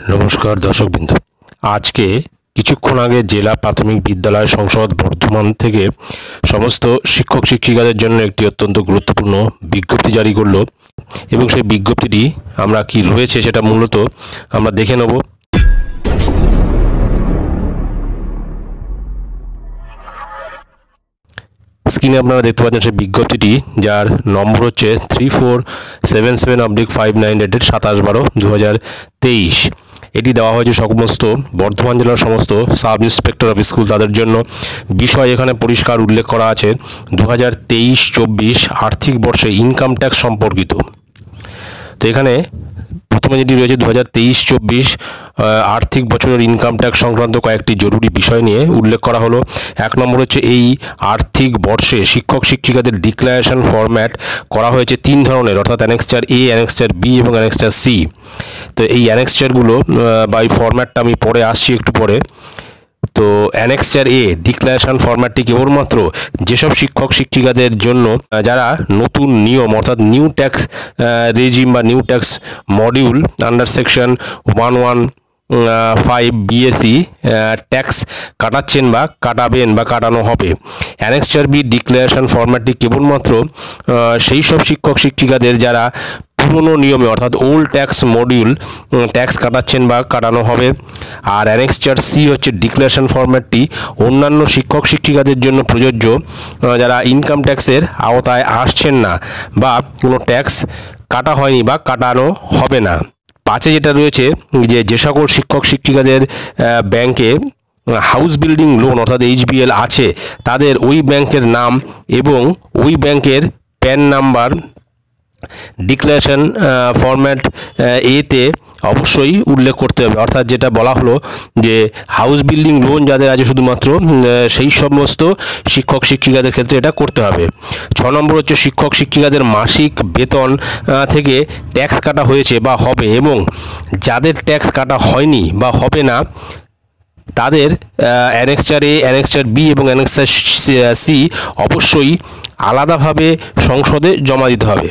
নমস্কার দর্শকবৃন্দ। আজকে কিছুক্ষণ আগে জেলা প্রাথমিক বিদ্যালয় সংসদ বর্ধমান থেকে সমস্ত শিক্ষক শিক্ষিকাদের জন্য একটি অত্যন্ত গুরুত্বপূর্ণ বিজ্ঞপ্তি জারি করলো এবং সেই বিজ্ঞপ্তিটি আমরা কি রয়েছে সেটা মূলত আমরা দেখে নেব। স্ক্রিনে আপনারা দেখতে পাচ্ছেন সেই বিজ্ঞপ্তিটি, যার নম্বর হচ্ছে 3477/59 ডেটেড 27/12/2023। এটি দেওয়া হয়েছে সমস্ত বর্ধমান জেলার সমস্ত সাব ইন্সপেক্টর অফ স্কুল তাদের জন্য। বিষয় এখানে পরিষ্কার উল্লেখ করা আছে 2023-24 আর্থিক বর্ষে ইনকাম ট্যাক্স সম্পর্কিত। তো এখানে প্রথমে যেটি রয়েছে 2023-24 আর্থিক বছরের ইনকাম ট্যাক্স সংক্রান্ত কয়েকটি জরুরি বিষয় নিয়ে উল্লেখ করা হলো। এক নম্বর হচ্ছে এই আর্থিক বর্ষে শিক্ষক শিক্ষিকাদের ডিক্লারেশন ফরম্যাট করা হয়েছে তিন ধরনের, অর্থাৎ অ্যানেক্সচার এ, অ্যানেক্সচার বি এবং অ্যানেক্সচার সি। তো এই অ্যানেক্সচারগুলো বা এই ফরম্যাটটা আমি পরে আসছি একটু পরে। তো অ্যানেক্সচার এ ডিক্লারেশন ফরম্যাটটি কেবলমাত্র যেসব শিক্ষক শিক্ষিকাদের জন্য যারা নতুন নিয়ম অর্থাৎ নিউ ট্যাক্স রেজিম বা new tax module under section 115 BAC tax কাটাচ্ছেন বা কাটাবেন বা কাটানো হবে। অ্যানেক্সচার বি ডিক্লারেশন ফরম্যাটটি কেবলমাত্র সেই সব শিক্ষক শিক্ষিকাদের যারা পুরনো নিয়মে অর্থাৎ ওল্ড ট্যাক্স মডিউল ট্যাক্স কাটাচ্ছেন বা কাটানো হবে। আর অ্যানেক্সচার সি হচ্ছে ডিক্লারেশন ফরম্যাটটি অন্যান্য শিক্ষক শিক্ষিকাদের জন্য প্রযোজ্য যারা ইনকাম ট্যাক্সের আওতায় আসছেন না বা কোনো ট্যাক্স কাটা হয়নি বা কাটানো হবে না। পাঁচে যেটা রয়েছে যে সকল শিক্ষক শিক্ষিকাদের ব্যাংকে হাউস বিল্ডিং লোন অর্থাৎ HBL আছে, তাদের ওই ব্যাংকের নাম এবং ওই ব্যাংকের প্যান নাম্বার ডিক্লারেশন ফরম্যাট এতে অবশ্যই উল্লেখ করতে হবে। অর্থাৎ যেটা বলা হলো যে হাউস বিল্ডিং লোন যাদের আছে শুধুমাত্র সেই সমস্ত শিক্ষক শিক্ষিকাদের ক্ষেত্রে এটা করতে হবে। 6 নম্বর হচ্ছে শিক্ষক শিক্ষিকাদের মাসিক বেতন থেকে ট্যাক্স কাটা হয়েছে বা হবে এবং যাদের ট্যাক্স কাটা হয়নি বা হবে না তাদের অ্যানেক্সচার এ, অ্যানেক্সচার বি এবং অ্যানেক্সচার সি অবশ্যই আলাদাভাবে সংসদে জমা দিতে হবে।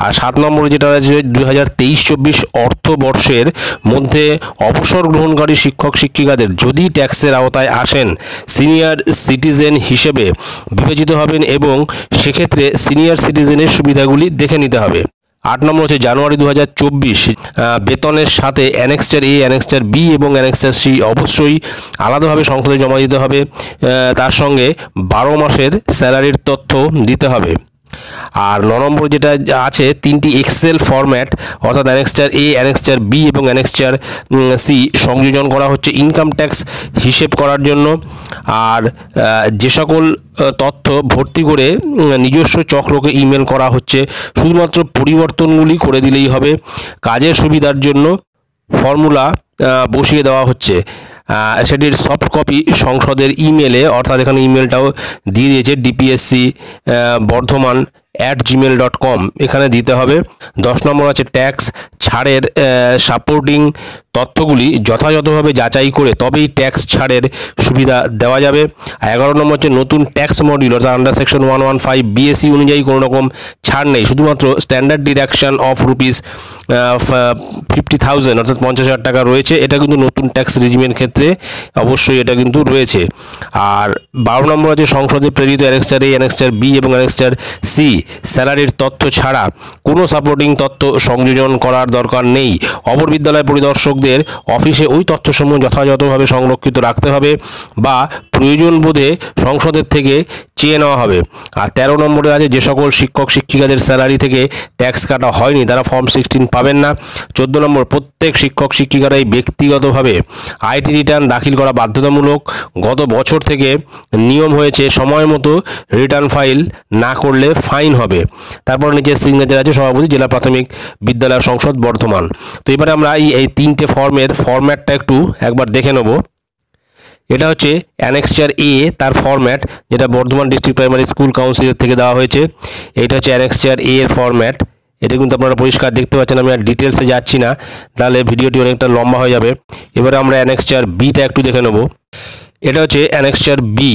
আর 7 নম্বরে যেটা আছে 2023-24 অর্থবর্ষের মধ্যে অবসর গ্রহণকারী শিক্ষক শিক্ষিকাদের যদি ট্যাক্সের আওতায় আসেন সিনিয়র সিটিজেন হিসেবে বিবেচিত হবেন এবং সেক্ষেত্রে সিনিয়র সিটিজেনের সুবিধাগুলি দেখে নিতে হবে। 8 নম্বর হচ্ছে জানুয়ারি 2024 বেতনের সাথে অ্যানেক্সচার এ, অ্যানেক্সচার বি এবং অ্যানেক্সচার সি অবশ্যই আলাদাভাবে সংসদে জমা দিতে হবে। তার সঙ্গে 12 মাসের স্যালারির তথ্য দিতে হবে। আর 9 নম্বর যেটা আছে 3টি এক্সেল ফরম্যাট অর্থাৎ অ্যানেক্সচার এ, অ্যানেক্সচার বি এবং অ্যানেক্সচার সি সংযোজন করা হচ্ছে ইনকাম ট্যাক্স হিসেব করার জন্য। আর যে সকল তথ্য ভর্তি করে নিজস্ব চক্রকে ইমেল করা হচ্ছে, শুধুমাত্র পরিবর্তনগুলি করে দিলেই হবে। কাজের সুবিধার জন্য ফর্মুলা বসিয়ে দেওয়া হচ্ছে, সেটির সফট কপি সংসদের ইমেলে, অর্থাৎ এখানে ইমেলটাও দিয়ে দিয়েছে DPSC bardhaman@gmail.com, এখানে দিতে হবে। 10 নম্বর আছে ট্যাক্স ছাড়ের সাপোর্টিং তথ্যগুলি যথাযথভাবে যাচাই করে তবেই ট্যাক্স ছাড়ের সুবিধা দেওয়া যাবে। 11 নম্বর হচ্ছে নতুন ট্যাক্স মডিউল অর্থাৎ আন্ডার সেকশন 115 BSE অনুযায়ী কোনো রকম ছাড় নেই, শুধুমাত্র স্ট্যান্ডার্ড ডিডাকশন অফ ₹50,000 অর্থাৎ 50,000 টাকা রয়েছে। এটা কিন্তু নতুন ট্যাক্স রেজিমের ক্ষেত্রে অবশ্যই এটা কিন্তু রয়েছে। আর 12 নম্বর আছে সংসদে প্রেরিত অ্যানেক্সচার এ, অ্যানেক্সচার বি এবং অ্যানেক্সচার সি স্যালারির তথ্য ছাড়া কোনো সাপোর্টিং তথ্য সংযোজন করার দরকার নেই। অপর বিদ্যালয় পরিদর্শকদের অফিসে ওই তথ্যসমূহ যথাযথভাবে সংরক্ষিত রাখতে হবে বা প্রয়োজন বোধে সংসদের থেকে চেয়ে নেওয়া হবে। আর 13 নম্বরে আছে যে সকল শিক্ষক শিক্ষিকাদের স্যালারি থেকে ট্যাক্স কাটা হয়নি তারা ফর্ম 16 পাবেন না। 14 নম্বর প্রত্যেক শিক্ষক শিক্ষিকারাই ব্যক্তিগতভাবে আইটি রিটার্ন দাখিল করা বাধ্যতামূলক। গত বছর থেকে নিয়ম হয়েছে সময় মতো রিটার্ন ফাইল না করলে ফাইন হবে। তারপর নিচে সিগনেচার আছে সভাপতি জেলা প্রাথমিক বিদ্যালয় সংসদ বর্ধমান। তো এবারে আমরা এই 3টে ফর্মের ফরম্যাটটা একবার দেখে নেব। এটা হচ্ছে অ্যানেক্সচার এ, তার ফরম্যাট যেটা বর্ধমান ডিস্ট্রিক্ট প্রাইমারি স্কুল কাউন্সিলের থেকে দেওয়া হয়েছে। এটা হচ্ছে অ্যানেক্সচার এ এর ফরম্যাট। এটা কিন্তু আপনারা পরিষ্কার দেখতে পাচ্ছেন, আমি আর ডিটেলসে যাচ্ছি না, তাহলে ভিডিওটি অনেকটা লম্বা হয়ে যাবে। এবারে আমরা অ্যানেক্সচার বিটা একটু দেখে নেব। এটা হচ্ছে annexure B,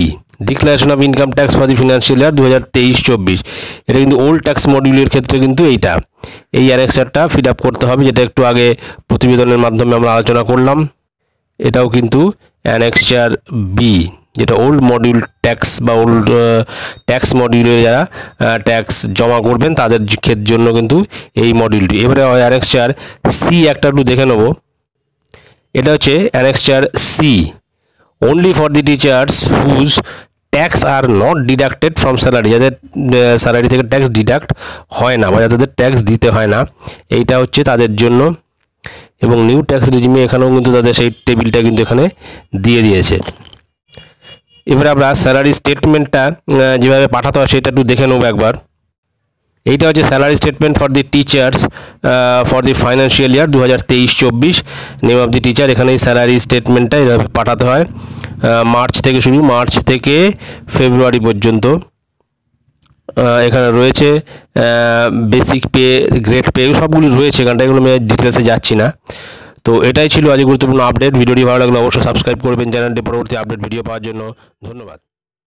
declaration of income tax for the financial year 2023-24। এটা কিন্তু ওল্ড ট্যাক্স মডিউলের ক্ষেত্রে কিন্তু এইটা। এই অ্যানেক্সারটা ফিল আপ করতে হবে, যেটা একটু আগে প্রতিবেদনের মাধ্যমে আমরা আলোচনা করলাম। এটাও কিন্তু অ্যানেক্সার বি, যেটা ওল্ড মডিউল ট্যাক্স বা ওল্ড ট্যাক্স মডিউলে যারা ট্যাক্স জমা করবেন তাদের জন্য কিন্তু এই মডিউলটি। এবারে অ্যানেক্সার সি একটা একটু দেখে নেব। এটা হচ্ছে annexure C, only for the teachers whose tax are not deducted from salary, যাদের স্যালারি থেকে ট্যাক্স ডিডাক্ট হয় না বা যাদের ট্যাক্স দিতে হয় না, এইটা হচ্ছে তাদের জন্য। এবং নিউ ট্যাক্স রেজিমে এখানেও কিন্তু তাদের সেই টেবিলটা কিন্তু এখানে দিয়ে দিয়েছে। এবারে আমরা স্যালারি স্টেটমেন্টটা যেভাবে পাঠাতে হয় সেটা একটু দেখে নেব একবার। এইটা হচ্ছে salary statement for the teachers for the financial year 2023-24, name of the teacher. এখানে এই স্যালারি স্টেটমেন্টটা এভাবে পাঠাতে হয়। মার্চ থেকে শুরু, মার্চ থেকে ফেব্রুয়ারি পর্যন্ত। এখানে রয়েছে বেসিক পে, গ্রেড পে, সবগুলি রয়েছে এখানটা, এগুলো আমি ডিটেলসে যাচ্ছি না। তো এটাই ছিল আজকে গুরুত্বপূর্ণ আপডেট। ভিডিওটি ভালো লাগলে অবশ্যই সাবস্ক্রাইব করবেন চ্যানেলটি পরবর্তী আপডেট ভিডিও পাওয়ার জন্য। ধন্যবাদ।